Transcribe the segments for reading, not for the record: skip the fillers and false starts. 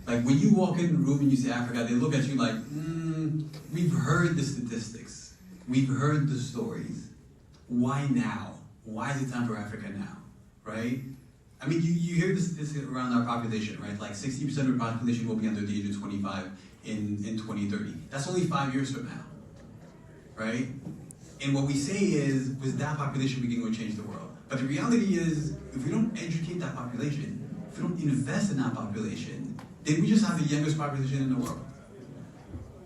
Like when you walk in the room and you say Africa, they look at you like, we've heard the statistics, we've heard the stories. Why now? Why is it time for Africa now, right? I mean, you hear the statistics around our population, right? Like 60% of the population will be under the age of 25 in 2030. That's only 5 years from now, right? And what we say is, with that population, we can go change the world. But the reality is, if we don't educate that population, if we don't invest in that population, then we just have the youngest population in the world.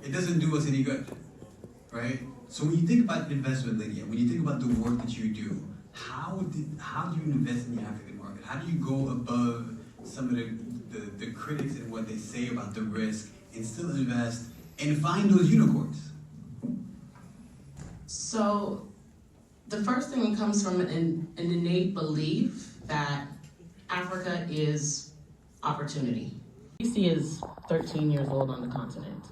It doesn't do us any good, right? So when you think about investment, Lydia, when you think about the work that you do, how do you invest in the African market? How do you go above some of the critics and what they say about the risk and still invest and find those unicorns? So the first thing comes from an innate belief that Africa is opportunity. VC is 13 years old on the continent.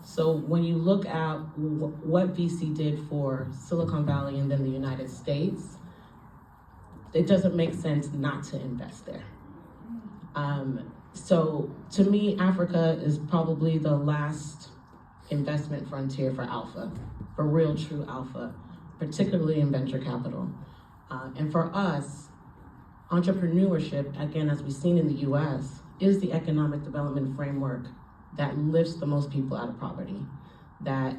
So when you look at what VC did for Silicon Valley and then the United States, it doesn't make sense not to invest there. So to me, Africa is probably the last investment frontier for alpha, for real true alpha, particularly in venture capital. And for us, entrepreneurship, again, as we've seen in the US, is the economic development framework that lifts the most people out of poverty, that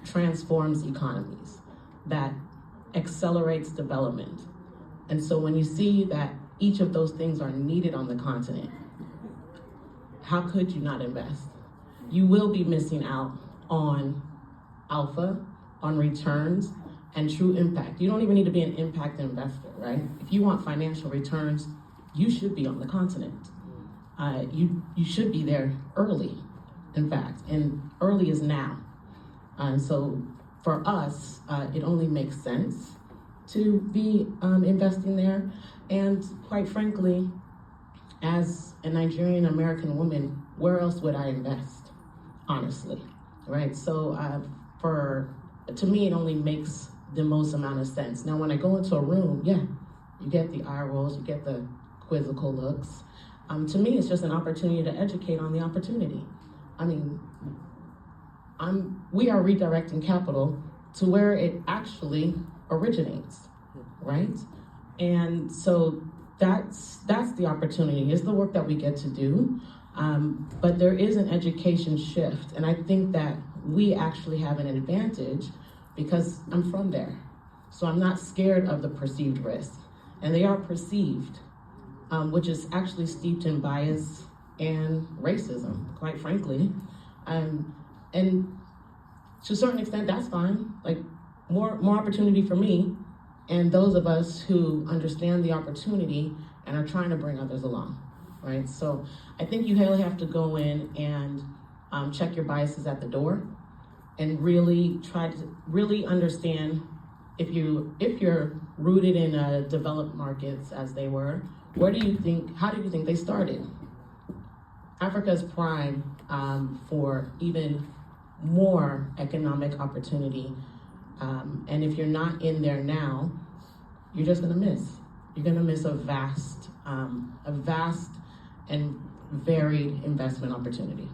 transforms economies, that accelerates development. And so when you see that each of those things are needed on the continent, how could you not invest? You will be missing out on alpha, on returns, and true impact. You don't even need to be an impact investor, right? If you want financial returns, you should be on the continent. You should be there early, in fact, and early is now. And so for us, it only makes sense to be investing there. And quite frankly, as a Nigerian American woman, where else would I invest, honestly, right? So to me, it only makes the most amount of sense. Now, when I go into a room, yeah, you get the eye rolls, you get the quizzical looks. To me, it's just an opportunity to educate on the opportunity. I mean, we are redirecting capital to where it actually originates, right? And so that's the opportunity, is the work that we get to do. But there is an education shift, and I think that we actually have an advantage because I'm from there. So I'm not scared of the perceived risks, and they are perceived, which is actually steeped in bias and racism, quite frankly. And to a certain extent, that's fine. Like more opportunity for me and those of us who understand the opportunity and are trying to bring others along, right? So I think you really have to go in and check your biases at the door and really try to really understand if you're rooted in developed markets as they were, how do you think they started? Africa's prime for even more economic opportunity. And if you're not in there now, you're just gonna miss. You're gonna miss a vast and varied investment opportunity.